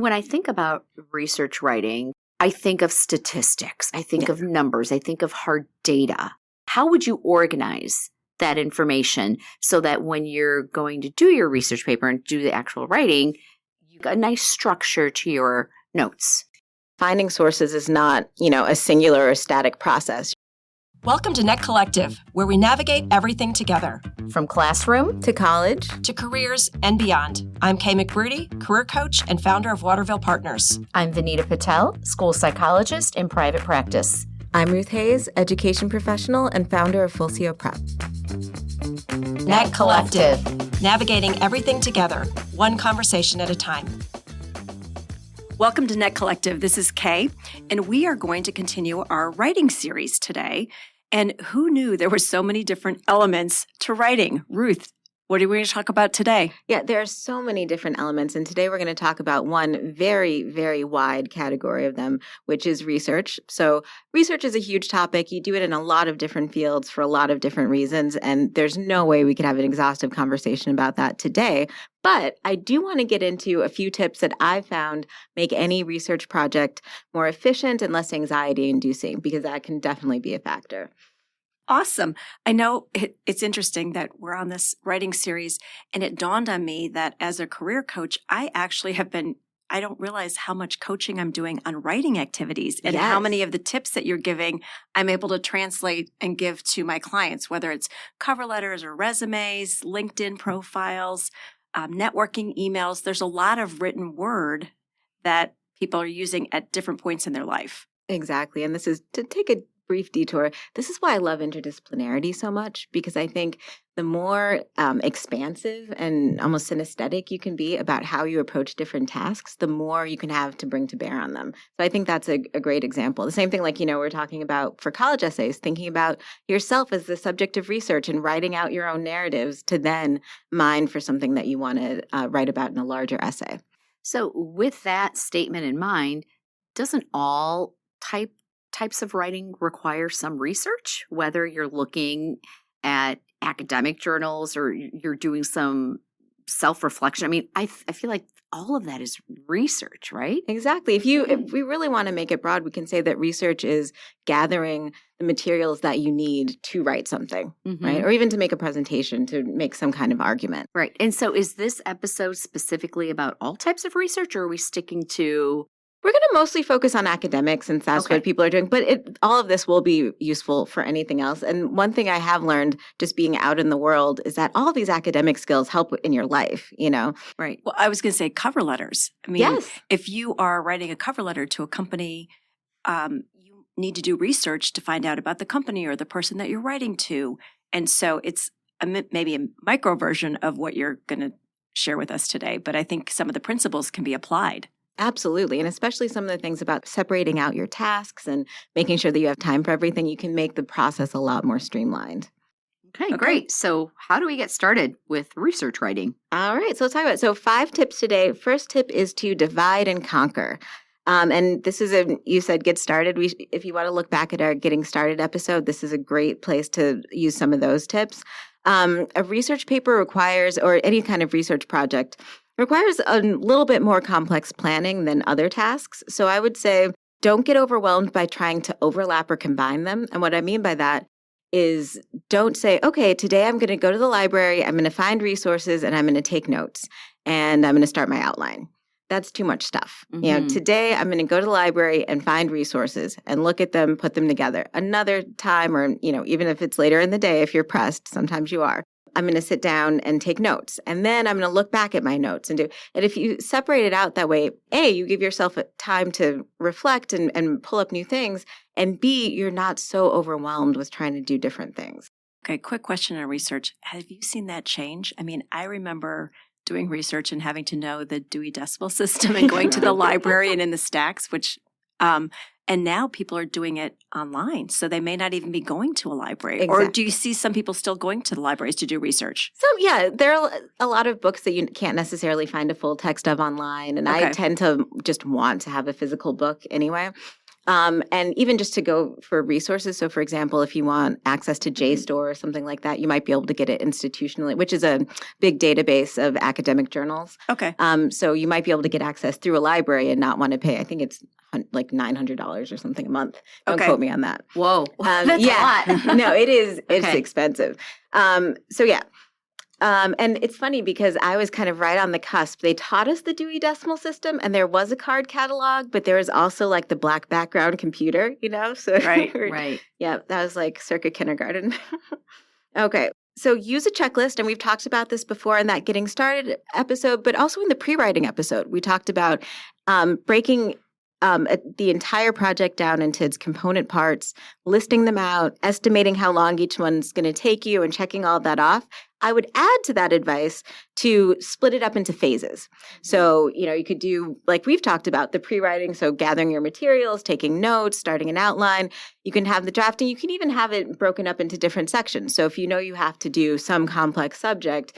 When I think about research writing, I think of statistics, I think of numbers, I think of hard data. How would you organize that information so that when you're going to do your research paper and do the actual writing, you've got a nice structure to your notes? Finding sources is not, a singular or static process. Welcome to N.E.T Collective, where we navigate everything together. From classroom to college to careers and beyond. I'm Kay McBroody, career coach and founder of Waterville Partners. I'm Vinita Patel, school psychologist in private practice. I'm Ruth Hayes, education professional and founder of Fulcio Prep. N.E.T Collective, navigating everything together, one conversation at a time. Welcome to N.E.T Collective. This is Kay, and we are going to continue our writing series today. And who knew there were so many different elements to writing? Ruth, what are we going to talk about today? Yeah, there are so many different elements. And today we're going to talk about one very, very wide category of them, which is research. So research is a huge topic. You do it in a lot of different fields for a lot of different reasons. And there's no way we could have an exhaustive conversation about that today. But I do want to get into a few tips that I've found make any research project more efficient and less anxiety-inducing, because that can definitely be a factor. Awesome. I know it's interesting that we're on this writing series, and it dawned on me that as a career coach, I actually I don't realize how much coaching I'm doing on writing activities and how many of the tips that you're giving, I'm able to translate and give to my clients, whether it's cover letters or resumes, LinkedIn profiles, networking emails. There's a lot of written word that people are using at different points in their life. Exactly. And this is to take a brief detour. This is why I love interdisciplinarity so much, because I think the more expansive and almost synesthetic you can be about how you approach different tasks, the more you can have to bring to bear on them. So I think that's a great example. The same thing like, we're talking about for college essays, thinking about yourself as the subject of research and writing out your own narratives to then mine for something that you want to write about in a larger essay. So with that statement in mind, doesn't all types of writing require some research, whether you're looking at academic journals or you're doing some self-reflection? I mean, I feel like all of that is research, right? Exactly. If we really want to make it broad, we can say that research is gathering the materials that you need to write something, right? Or even to make a presentation, to make some kind of argument. Right. And so is this episode specifically about all types of research, or are we sticking to... We're going to mostly focus on academics since that's what people are doing, but all of this will be useful for anything else. And one thing I have learned just being out in the world is that all of these academic skills help in your life, Right. Well, I was going to say cover letters. I mean, if you are writing a cover letter to a company, you need to do research to find out about the company or the person that you're writing to. And so it's maybe a micro version of what you're going to share with us today, but I think some of the principles can be applied. Absolutely. And especially some of the things about separating out your tasks and making sure that you have time for everything, you can make the process a lot more streamlined. Okay, great. So how do we get started with research writing? All right. So let's talk about it. So 5 tips today. First tip is to divide and conquer. And this is you said get started. If you want to look back at our getting started episode, this is a great place to use some of those tips. A research paper requires, or any kind of research project, requires a little bit more complex planning than other tasks. So I would say don't get overwhelmed by trying to overlap or combine them. And what I mean by that is don't say, okay, today I'm going to go to the library, I'm going to find resources, and I'm going to take notes, and I'm going to start my outline. That's too much stuff. Today I'm going to go to the library and find resources and look at them, put them together. Another time, or, even if it's later in the day, if you're pressed, sometimes you are, I'm going to sit down and take notes. And then I'm going to look back at my notes and if you separate it out that way, A, you give yourself time to reflect and pull up new things. And B, you're not so overwhelmed with trying to do different things. Okay, quick question on research. Have you seen that change? I mean, I remember doing research and having to know the Dewey Decimal System and going to the library and in the stacks, which and now people are doing it online. So they may not even be going to a library. Exactly. Or do you see some people still going to the libraries to do research? So there are a lot of books that you can't necessarily find a full text of online. And I tend to just want to have a physical book anyway. And even just to go for resources. So, for example, if you want access to JSTOR or something like that, you might be able to get it institutionally, which is a big database of academic journals. Okay. So you might be able to get access through a library and not want to pay. I think it's like $900 or something a month. Don't Okay. quote me on that. Whoa, that's yeah. a lot. No, it is. It's Okay. expensive. So yeah. And it's funny because I was kind of right on the cusp. They taught us the Dewey Decimal System, and there was a card catalog, but there was also like the black background computer, So Right. Right. yeah, that was like circa kindergarten. Okay. So use a checklist, and we've talked about this before in that getting started episode, but also in the prewriting episode, we talked about breaking the entire project down into its component parts, listing them out, estimating how long each one's going to take you, and checking all of that off. I would add to that advice to split it up into phases. So, you could do, like we've talked about, the prewriting, so gathering your materials, taking notes, starting an outline. You can have the drafting. You can even have it broken up into different sections. So if you have to do some complex subject,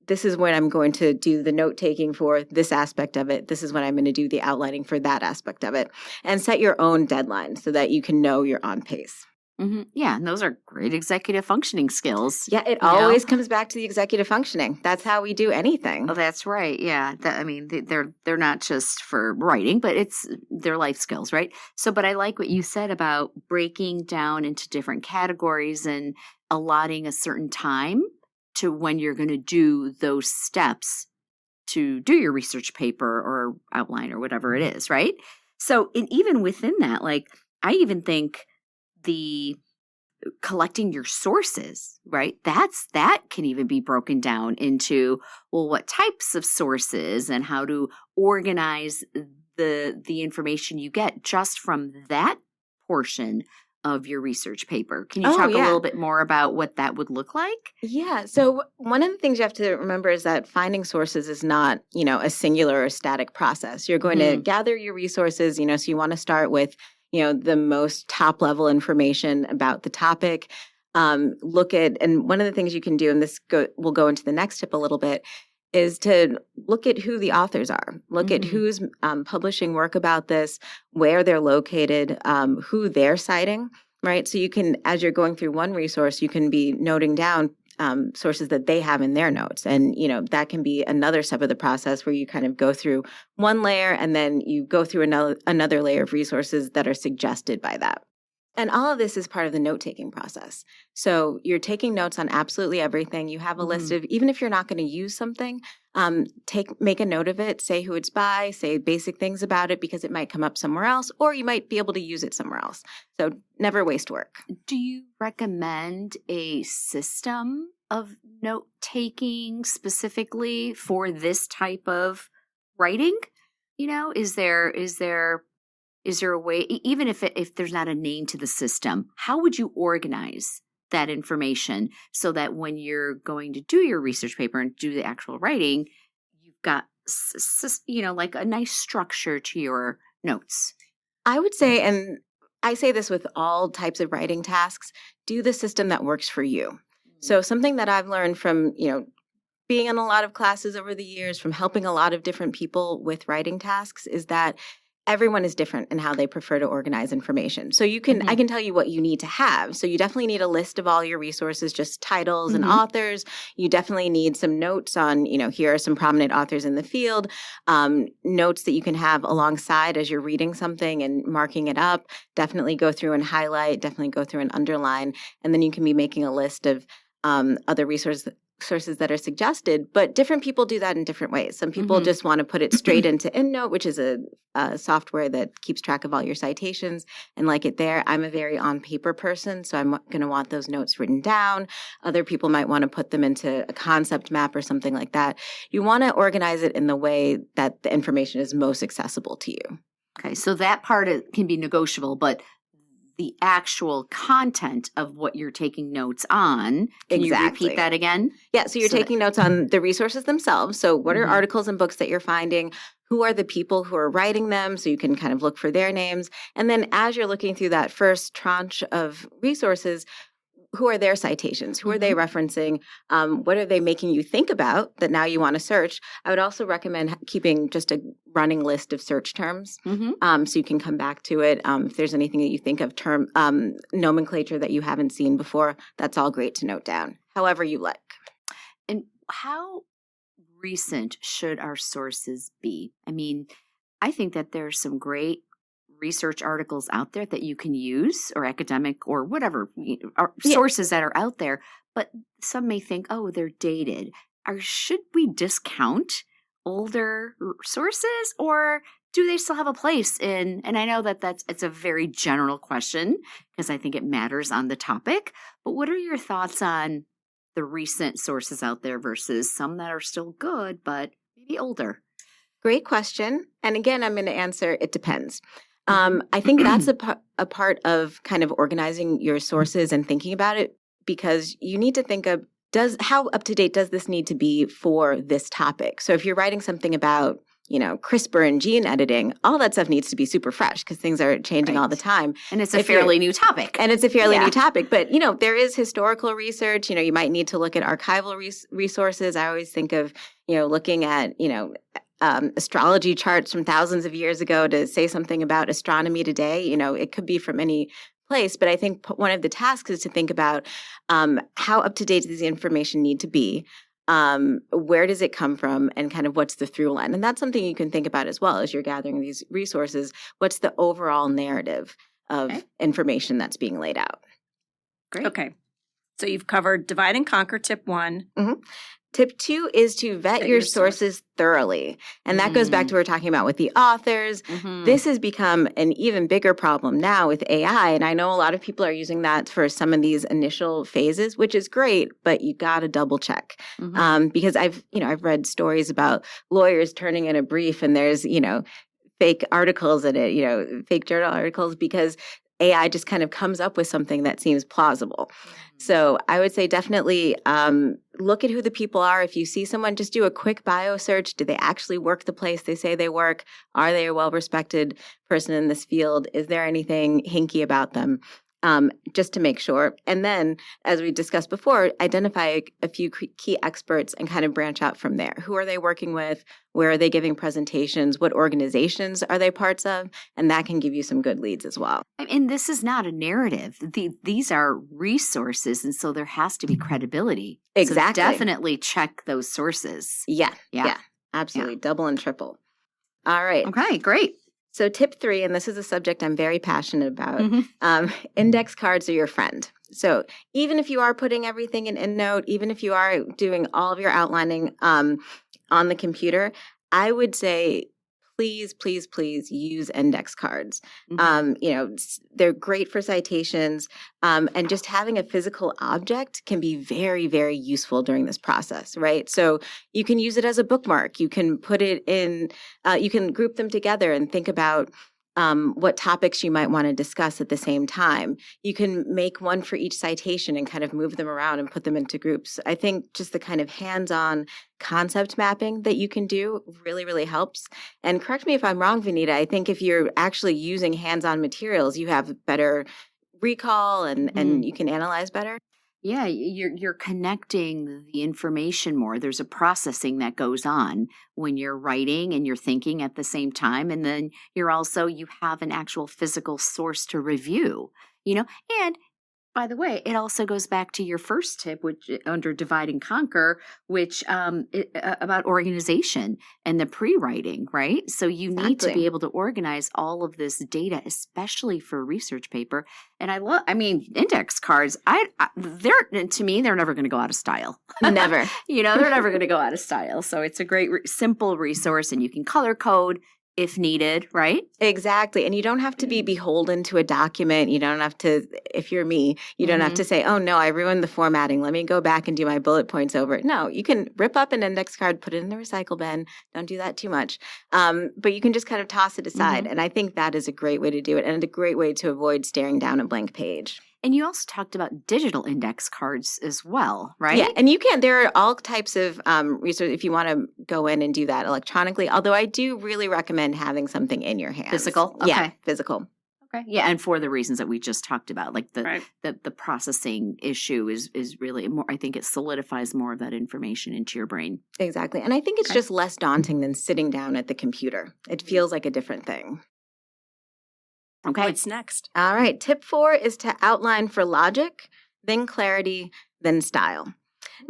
this is when I'm going to do the note-taking for this aspect of it. This is when I'm going to do the outlining for that aspect of it. And set your own deadline so that you can know you're on pace. Mm-hmm. Yeah, and those are great executive functioning skills. Yeah, it always comes back to the executive functioning. That's how we do anything. Oh, that's right. Yeah, they're not just for writing, but it's their life skills, right? So, but I like what you said about breaking down into different categories and allotting a certain time to when you're going to do those steps to do your research paper or outline or whatever it is, right? So, and even within that, like I even think the collecting your sources, right? That can even be broken down into, well, what types of sources and how to organize the information you get just from that portion of your research paper. Can you talk a little bit more about what that would look like? Yeah. So one of the things you have to remember is that finding sources is not, a singular or static process. You're going to gather your resources, so you want to start with the most top level information about the topic. Look at, and one of the things you can do, and we'll go into the next tip a little bit, is to look at who the authors are. Look at who's publishing work about this, where they're located, who they're citing, right? So you can, as you're going through one resource, you can be noting down sources that they have in their notes. And, that can be another step of the process where you kind of go through one layer and then you go through another layer of resources that are suggested by that. And all of this is part of the note-taking process. So you're taking notes on absolutely everything. You have a list of, even if you're not going to use something, make a note of it, say who it's by, say basic things about it because it might come up somewhere else, or you might be able to use it somewhere else. So never waste work. Do you recommend a system of note-taking specifically for this type of writing? Is there a way, even if there's not a name to the system, how would you organize that information so that when you're going to do your research paper and do the actual writing, you've got, like a nice structure to your notes? I would say, and I say this with all types of writing tasks, do the system that works for you. So something that I've learned from, being in a lot of classes over the years, from helping a lot of different people with writing tasks, is that everyone is different in how they prefer to organize information. So I can tell you what you need to have. So you definitely need a list of all your resources, just titles and authors. You definitely need some notes on, here are some prominent authors in the field, notes that you can have alongside as you're reading something and marking it up. Definitely go through and highlight, definitely go through and underline. And then you can be making a list of other sources that are suggested, but different people do that in different ways. Some people just want to put it straight into N.E.T, which is a software that keeps track of all your citations and like it there. I'm a very on-paper person, so I'm going to want those notes written down. Other people might want to put them into a concept map or something like that. You want to organize it in the way that the information is most accessible to you. Okay, so that part can be negotiable, but the actual content of what you're taking notes on. Can you repeat that again? Yeah, so you're taking notes on the resources themselves. So what are articles and books that you're finding? Who are the people who are writing them? So you can kind of look for their names. And then as you're looking through that first tranche of resources, who are their citations? Who are they referencing? What are they making you think about that now you want to search? I would also recommend keeping just a running list of search terms so you can come back to it. If there's anything that you think of term nomenclature that you haven't seen before, that's all great to note down, however you like. And how recent should our sources be? I mean, I think that there's some great research articles out there that you can use, or academic or whatever sources that are out there, but some may think, oh, they're dated. Or should we discount older sources, or do they still have a place in? And I know that it's a very general question because I think it matters on the topic, but what are your thoughts on the recent sources out there versus some that are still good but maybe older? Great question. And again, I'm going to answer, it depends. I think that's a part of kind of organizing your sources and thinking about it, because you need to think of, how up to date does this need to be for this topic? So if you're writing something about, CRISPR and gene editing, all that stuff needs to be super fresh because things are changing all the time. And it's a fairly new topic. New topic. But, there is historical research. You might need to look at archival resources. I always think of, looking at, astrology charts from thousands of years ago to say something about astronomy today. It could be from any place, but I think one of the tasks is to think about how up to date does the information need to be, where does it come from, and kind of what's the through line. And that's something you can think about as well as you're gathering these resources. What's the overall narrative of information that's being laid out? Great. Okay. So you've covered divide and conquer, tip 1. Tip 2 is to vet your sources thoroughly. And that goes back to what we're talking about with the authors. This has become an even bigger problem now with AI. And I know a lot of people are using that for some of these initial phases, which is great, but you got to double check. Because I've read stories about lawyers turning in a brief and there's, fake articles in it, fake journal articles, because AI just kind of comes up with something that seems plausible. So I would say definitely look at who the people are. If you see someone, just do a quick bio search. Do they actually work the place they say they work? Are they a well-respected person in this field? Is there anything hinky about them? Just to make sure. And then, as we discussed before, identify a few key experts and kind of branch out from there. Who are they working with? Where are they giving presentations? What organizations are they parts of? And that can give you some good leads as well. And this is not a narrative. These are resources, and so there has to be credibility. Exactly. So definitely check those sources. Yeah. Absolutely. Yeah. Double and triple. All right. Okay, great. So tip 3, and this is a subject I'm very passionate about, index cards are your friend. So even if you are putting everything in EndNote, even if you are doing all of your outlining on the computer, I would say please use index cards. They're great for citations, and just having a physical object can be very, very useful during this process, right? So you can use it as a bookmark. You can put it in, you can group them together and think about what topics you might want to discuss at the same time. You can make one for each citation and kind of move them around and put them into groups. I think just the kind of hands-on concept mapping that you can do really, really helps. And correct me if I'm wrong, Vanita, I think if you're actually using hands-on materials, you have better recall and you can analyze better. Yeah, you're connecting the information more. There's a processing that goes on when you're writing and you're thinking at the same time. And then you have an actual physical source to review, and by the way, it also goes back to your first tip, which under divide and conquer, which about organization and the pre-writing, right? So you need to be able to organize all of this data, especially for a research paper. And index cards, to me, they're never going to go out of style. Never. They're never going to go out of style. So it's a great, simple resource, and you can color code if needed, right? Exactly. And you don't have to be beholden to a document. You don't have to, if you're me, you don't have to say, oh no, I ruined the formatting. Let me go back and do my bullet points over it. No, you can rip up an index card, put it in the recycle bin. Don't do that too much. But you can just kind of toss it aside. And I think that is a great way to do it, and a great way to avoid staring down a blank page. And you also talked about digital index cards as well, right? Yeah, and there are all types of research if you want to go in and do that electronically, although I do really recommend having something in your hands. Physical? Okay. Yeah, physical. Okay. Yeah, and for the reasons that we just talked about, like Right. the processing issue is really more. I think it solidifies more of that information into your brain. Exactly. And I think it's Okay. just less daunting than sitting down at the computer. It feels like a different thing. Okay. What's next? All right. Tip 4 is to outline for logic, then clarity, then style.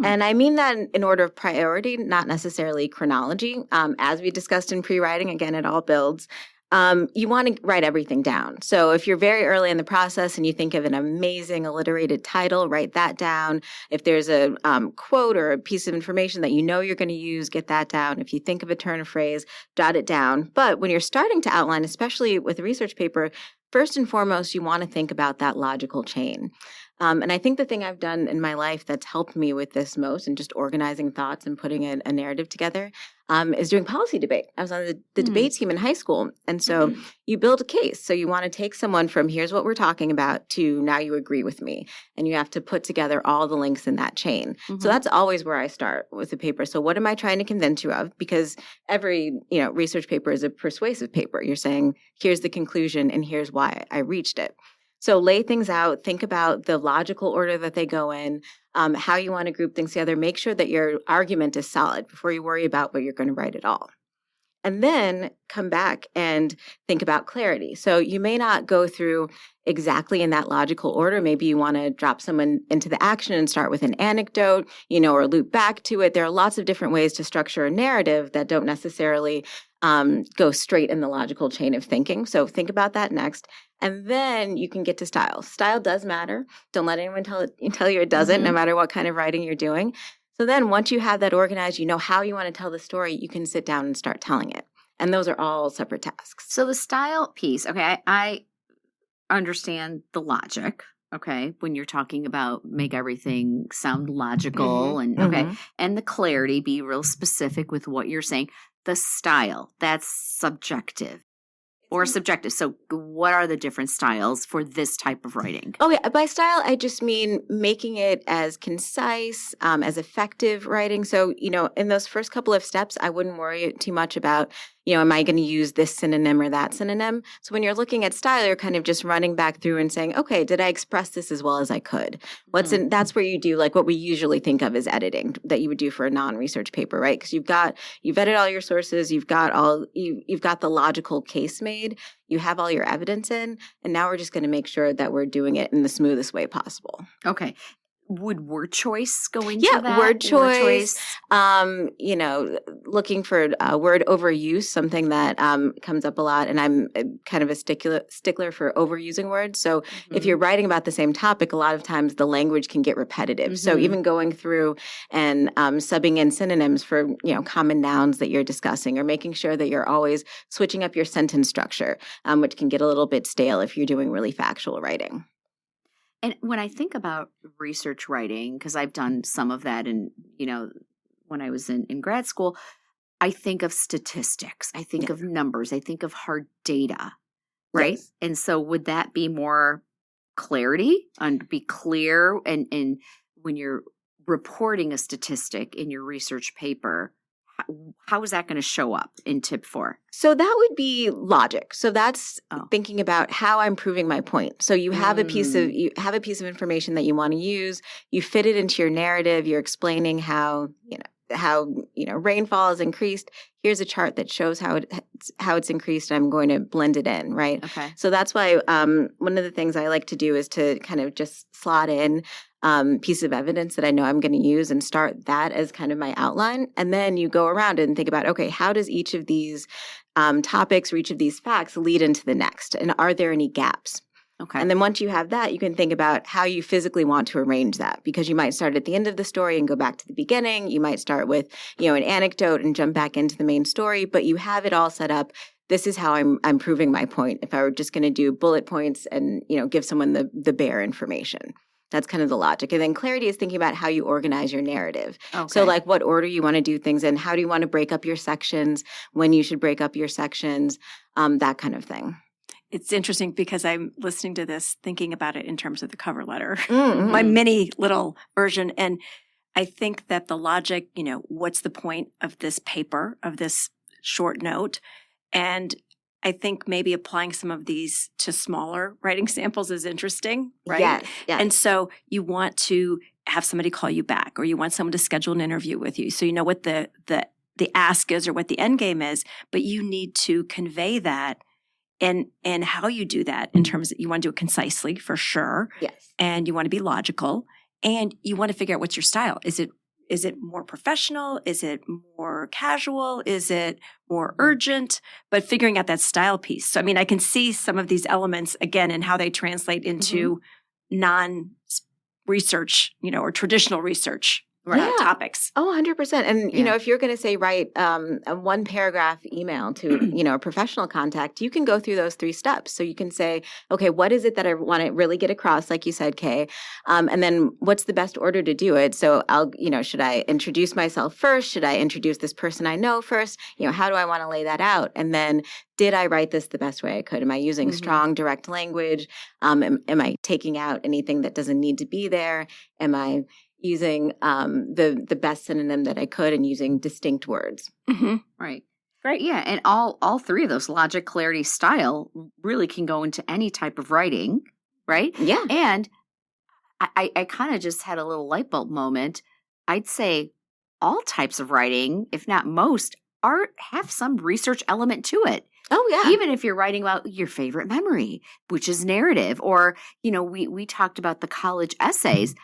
And I mean that in order of priority, not necessarily chronology. As we discussed in pre-writing, again, it all builds. You want to write everything down. So if you're very early in the process and you think of an amazing alliterated title, write that down. If there's a quote or a piece of information that you know you're going to use, get that down. If you think of a turn of phrase, jot it down. But when you're starting to outline, especially with a research paper, first and foremost, you want to think about that logical chain. And I think the thing I've done in my life that's helped me with this most and just organizing thoughts and putting a narrative together is doing policy debate. I was on the debate team in high school. And so you build a case. So you want to take someone from here's what we're talking about to now you agree with me. And you have to put together all the links in that chain. So that's always where I start with the paper. So what am I trying to convince you of? Because every research paper is a persuasive paper. You're saying, here's the conclusion and here's why I reached it. So lay things out, think about the logical order that they go in, how you want to group things together. Make sure that your argument is solid before you worry about what you're going to write at all. And then come back and think about clarity. So you may not go through exactly in that logical order. Maybe you want to drop someone into the action and start with an anecdote, or loop back to it. There are lots of different ways to structure a narrative that don't necessarily go straight in the logical chain of thinking. So think about that next. And then you can get to style. Style does matter. Don't let anyone tell you it doesn't, no matter what kind of writing you're doing. So then once you have that organized, you know how you want to tell the story, you can sit down and start telling it. And those are all separate tasks. So the style piece, okay, I understand the logic, okay, when you're talking about make everything sound logical and and the clarity, be real specific with what you're saying. The style, that's subjective. Or subjective. So what are the different styles for this type of writing? Oh, yeah. By style, I just mean making it as concise, as effective writing. So, in those first couple of steps, I wouldn't worry too much about, am I going to use this synonym or that synonym? So when you're looking at style, you're kind of just running back through and saying, okay, did I express this as well as I could? That's where you do like what we usually think of as editing that you would do for a non-research paper, right? Because you've vetted all your sources, you've got the logical case made, you have all your evidence in, and now we're just going to make sure that we're doing it in the smoothest way possible. Okay. Would word choice go into that? Yeah, word choice. Looking for word overuse, something that comes up a lot. And I'm kind of a stickler for overusing words. So if you're writing about the same topic, a lot of times the language can get repetitive. So even going through and subbing in synonyms for, common nouns that you're discussing, or making sure that you're always switching up your sentence structure, which can get a little bit stale if you're doing really factual writing. And when I think about research writing, because I've done some of that and, when I was in grad school, I think of statistics. I think of numbers. I think of hard data, right? Yes. And so would that be more clarity and be clear? And when you're reporting a statistic in your research paper, how is that going to show up in tip 4? So that would be logic. So that's thinking about how I'm proving my point. So you have a piece of information that you want to use. You fit it into your narrative. You're explaining how rainfall has increased. Here's a chart that shows how it's increased. I'm going to blend it in, right? Okay. So that's why one of the things I like to do is to kind of just slot in piece of evidence that I know I'm going to use and start that as kind of my outline. And then you go around and think about, okay, how does each of these topics or each of these facts lead into the next? And are there any gaps? Okay. And then once you have that, you can think about how you physically want to arrange that, because you might start at the end of the story and go back to the beginning. You might start with, an anecdote and jump back into the main story, but you have it all set up. This is how I'm proving my point. If I were just going to do bullet points and, give someone the bare information. That's kind of the logic. And then clarity is thinking about how you organize your narrative. Okay. So like what order you want to do things in, how do you want to break up your sections, when you should break up your sections, that kind of thing. It's interesting because I'm listening to this, thinking about it in terms of the cover letter, my mini little version. And I think that the logic, what's the point of this paper, of this short note? And I think maybe applying some of these to smaller writing samples is interesting, right? Yes, yes. And so you want to have somebody call you back, or you want someone to schedule an interview with you. So you know what the ask is or what the end game is, but you need to convey that and how you do that in terms of you want to do it concisely for sure. Yes. And you want to be logical, and you want to figure out what's your style. Is it more professional? Is it more casual? Is it more urgent? But figuring out that style piece. So, I mean, I can see some of these elements again and how they translate into non-research, or traditional research topics. Oh, 100%. And, if you're going to say write a one paragraph email to, a professional contact, you can go through those 3 steps. So you can say, okay, what is it that I want to really get across, like you said, Kay? And then what's the best order to do it? So should I introduce myself first? Should I introduce this person I know first? How do I want to lay that out? And then did I write this the best way I could? Am I using strong, direct language? Am I taking out anything that doesn't need to be there? Am I using the best synonym that I could and using distinct words? Right. Great. Yeah. And all 3 of those, logic, clarity, style, really can go into any type of writing, right? Yeah. And I kind of just had a little light bulb moment. I'd say all types of writing, if not most, have some research element to it. Oh, yeah. Even if you're writing about your favorite memory, which is narrative, or, we talked about the college essays.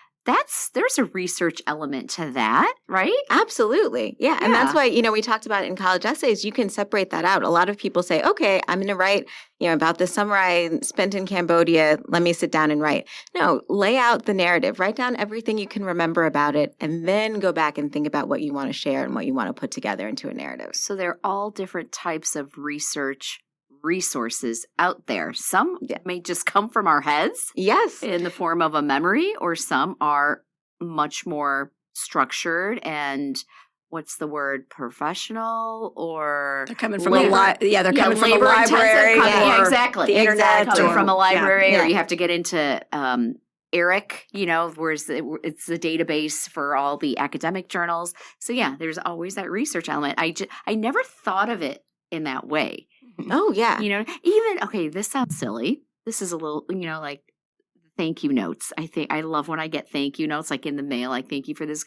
There's a research element to that, right? Absolutely. Yeah. And that's why, we talked about in college essays, you can separate that out. A lot of people say, okay, I'm going to write, about the summer I spent in Cambodia. Let me sit down and write. No, lay out the narrative, write down everything you can remember about it, and then go back and think about what you want to share and what you want to put together into a narrative. So they're all different types of research resources out there. Some may just come from our heads. Yes. In the form of a memory, or some are much more structured and what's the word, professional, or they're coming from they're coming from a library. Exactly. The internet, coming from a library, or you have to get into ERIC, whereas it's the database for all the academic journals. So there's always that research element. I never thought of it in that way. Oh, yeah. This sounds silly. This is a little, like thank you notes. I love when I get thank you notes, like in the mail, like thank you for this.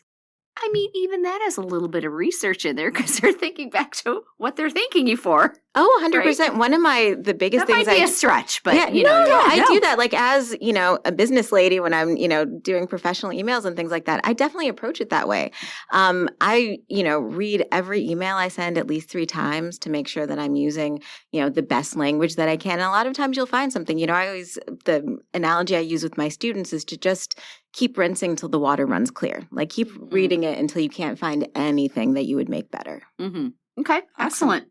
I mean, even that has a little bit of research in there because they're thinking back to what they're thanking you for. Oh, 100%. Right? One of the biggest things might be a stretch, but I do that. Like as, a business lady when I'm, doing professional emails and things like that, I definitely approach it that way. I, read every email I send at least 3 times to make sure that I'm using, the best language that I can. And a lot of times you'll find something, the analogy I use with my students is to just keep rinsing till the water runs clear. Like keep reading it until you can't find anything that you would make better. Okay. Excellent.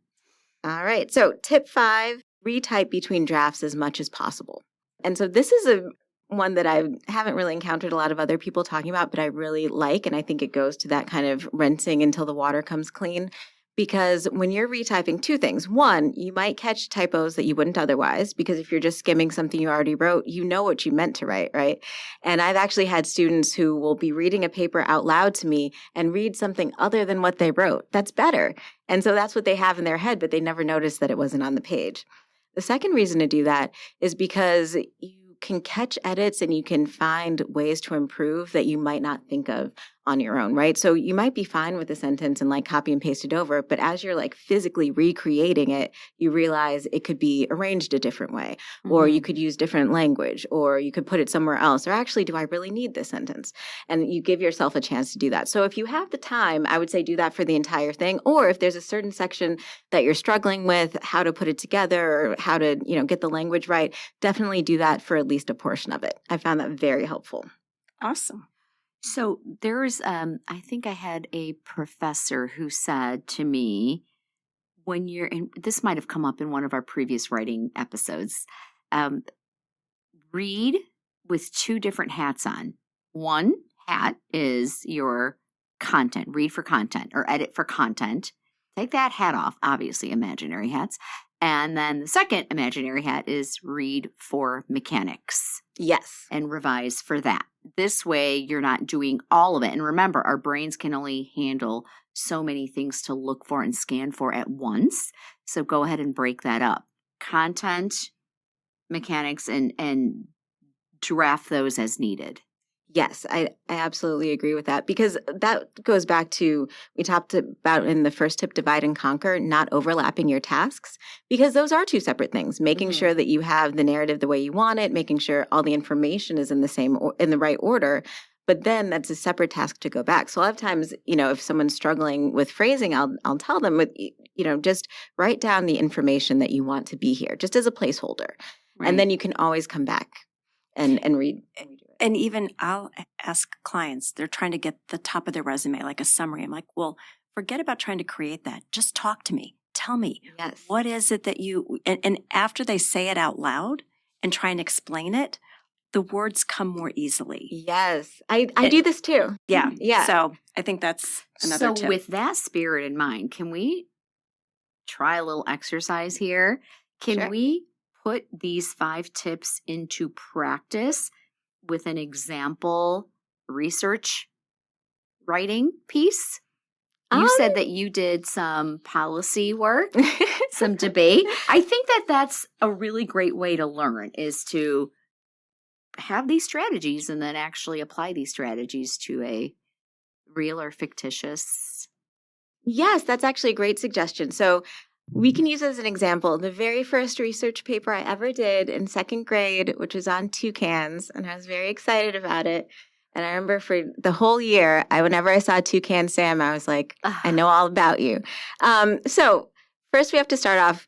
All right. So tip 5, retype between drafts as much as possible. And so this is one that I haven't really encountered a lot of other people talking about, but I really like. And I think it goes to that kind of rinsing until the water comes clean. Because when you're retyping, 2 things. 1, you might catch typos that you wouldn't otherwise, because if you're just skimming something you already wrote, you know what you meant to write, right? And I've actually had students who will be reading a paper out loud to me and read something other than what they wrote. That's better. And so that's what they have in their head, but they never noticed that it wasn't on the page. The second reason to do that is because you can catch edits and you can find ways to improve that you might not think of on your own, right? So you might be fine with the sentence and like copy and paste it over, but as you're like physically recreating it, you realize it could be arranged a different way, or you could use different language, or you could put it somewhere else, or actually, do I really need this sentence? And you give yourself a chance to do that. So if you have the time, I would say do that for the entire thing. Or if there's a certain section that you're struggling with, how to put it together or how to, get the language right, definitely do that for at least a portion of it. I found that very helpful. Awesome. So there's, I think I had a professor who said to me, when you're in, this might have come up in one of our previous writing episodes, read with 2 different hats on. One hat is your content, read for content or edit for content. Take that hat off, obviously imaginary hats. And then the second imaginary hat is read for mechanics. Yes. And revise for that. This way, you're not doing all of it. And remember, our brains can only handle so many things to look for and scan for at once. So go ahead and break that up. content mechanics and draft those as needed. Yes, I absolutely agree with that, because that goes back to, we talked about in the first tip, divide and conquer, not overlapping your tasks, because those are two separate things. Making Mhm. sure that you have the narrative the way you want it, making sure all the information is in the right order, but then that's a separate task to go back. So a lot of times, if someone's struggling with phrasing, I'll tell them just write down the information that you want to be here, just as a placeholder, and then you can always come back and read. And even I'll ask clients, they're trying to get the top of their resume, like a summary. I'm like, well, forget about trying to create that. Just talk to me. Tell me, Yes. what is it that and after they say it out loud and try and explain it, the words come more easily. Yes. I do this too. Yeah. Yeah. So I think that's another tip. So with that spirit in mind, can we try a little exercise here? Can Sure. we put these 5 tips into practice with an example research writing piece? You said that you did some policy work, some debate. I think that that's a really great way to learn, is to have these strategies and then actually apply these strategies to a real or fictitious. Yes, that's actually a great suggestion. So we can use as an example the very first research paper I ever did in 2nd grade, which was on toucans, and I was very excited about it. And I remember for the whole year, whenever I saw Toucan Sam, I was like, I know all about you. So first we have to start off.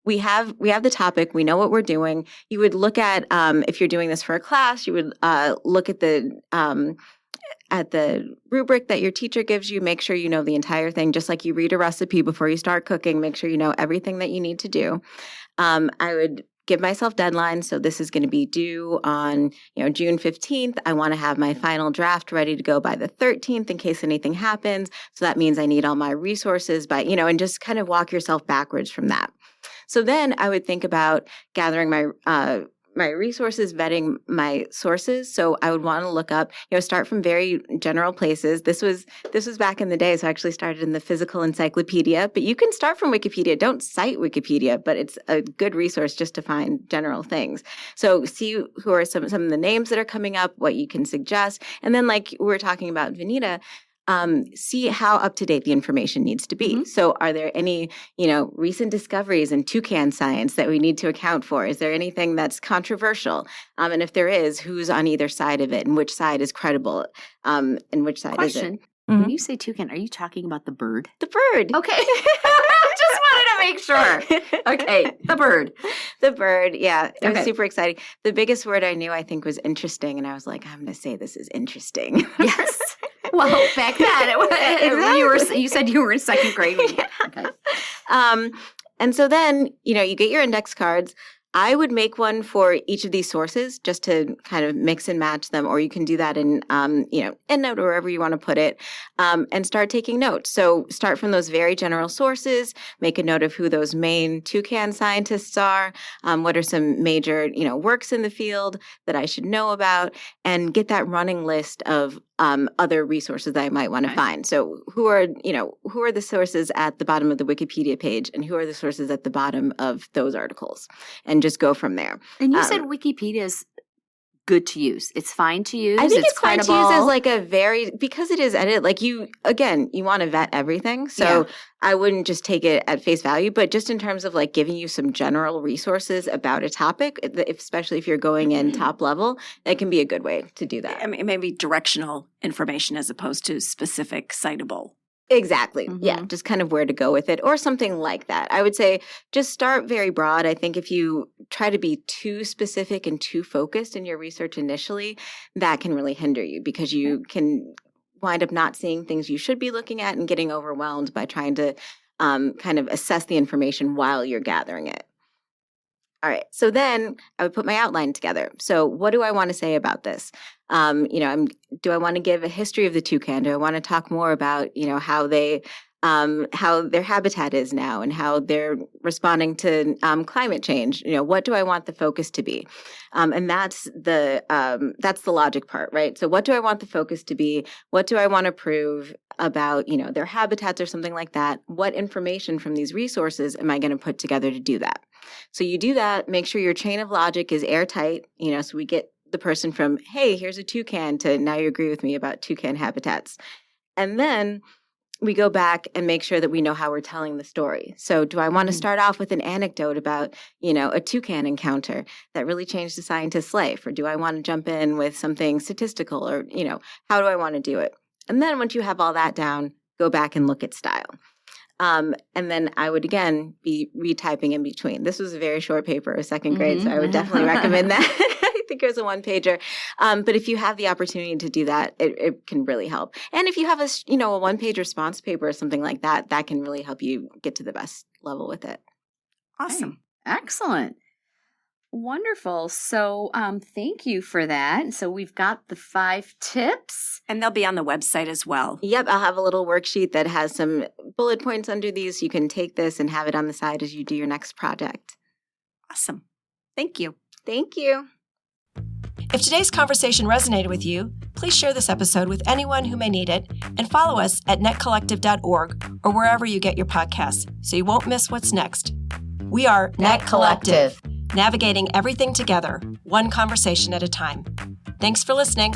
We have the topic. We know what we're doing. You would look at, if you're doing this for a class, you would look at the rubric that your teacher gives you. Make sure you know the entire thing. Just like you read a recipe before you start cooking, make sure you know everything that you need to do. I would give myself deadlines. So this is going to be due on, June 15th. I want to have my final draft ready to go by the 13th in case anything happens. So that means I need all my resources by, and just kind of walk yourself backwards from that. So then I would think about gathering my resources, vetting my sources. So I would want to look up, start from very general places. This was back in the day, so I actually started in the physical encyclopedia, but you can start from Wikipedia. Don't cite Wikipedia, but it's a good resource just to find general things. So see who are some of the names that are coming up, what you can suggest. And then like we were talking about Vanita, see how up to date the information needs to be. Mm-hmm. So are there any, recent discoveries in toucan science that we need to account for? Is there anything that's controversial? And if there is, who's on either side of it and which side is credible? And which side Question. isn't? When you say toucan, are you talking about the bird? The bird. Okay. Just wanted to make sure. Okay. The bird. The bird. Yeah. It was Okay. super exciting. The biggest word I knew, I think, was interesting. And I was like, I'm going to say this is interesting. Yes. Well, back then, Exactly. you said you were in 2nd grade. Yeah. Okay. And so then, you get your index cards. I would make one for each of these sources just to kind of mix and match them, or you can do that in, EndNote or wherever you want to put it, and start taking notes. So start from those very general sources, make a note of who those main toucan scientists are, what are some major, works in the field that I should know about, and get that running list of other resources that I might want to find. So who are the sources at the bottom of the Wikipedia page, and who are the sources at the bottom of those articles, and just go from there. And you said Wikipedia is good to use. It's fine to use. I think it's fine credible. to use as like because it is edited, like you want to vet everything. So I wouldn't just take it at face value, but just in terms of like giving you some general resources about a topic, especially if you're going in top level, it can be a good way to do that. I mean, maybe directional information as opposed to specific citable. Exactly. Mm-hmm. Yeah. Just kind of where to go with it or something like that. I would say just start very broad. I think if you try to be too specific and too focused in your research initially, that can really hinder you because you can wind up not seeing things you should be looking at and getting overwhelmed by trying to kind of assess the information while you're gathering it. All right. So then I would put my outline together. So what do I want to say about this? Do I want to give a history of the toucan? Do I want to talk more about, how they how their habitat is now and how they're responding to climate change. What do I want the focus to be? And that's the logic part, right? So what do I want the focus to be? What do I want to prove about, their habitats or something like that? What information from these resources am I going to put together to do that? So you do that, make sure your chain of logic is airtight, so we get the person from, hey, here's a toucan, to now you agree with me about toucan habitats. And then we go back and make sure that we know how we're telling the story. So do I want to start off with an anecdote about, a toucan encounter that really changed the scientist's life? Or do I want to jump in with something statistical? Or, how do I want to do it? And then once you have all that down, go back and look at style. And then I would, again, be retyping in between. This was a very short paper, a second grade, so I would definitely recommend that. I think it was a one-pager. But if you have the opportunity to do that, it can really help. And if you have a one-page response paper or something like that, that can really help you get to the best level with it. Awesome. Hey, excellent. Wonderful. So thank you for that. So we've got the 5 tips. And they'll be on the website as well. Yep. I'll have a little worksheet that has some bullet points under these. You can take this and have it on the side as you do your next project. Awesome. Thank you. Thank you. If today's conversation resonated with you, please share this episode with anyone who may need it and follow us at netcollective.org or wherever you get your podcasts so you won't miss what's next. We are N.E.T Collective, navigating everything together, one conversation at a time. Thanks for listening.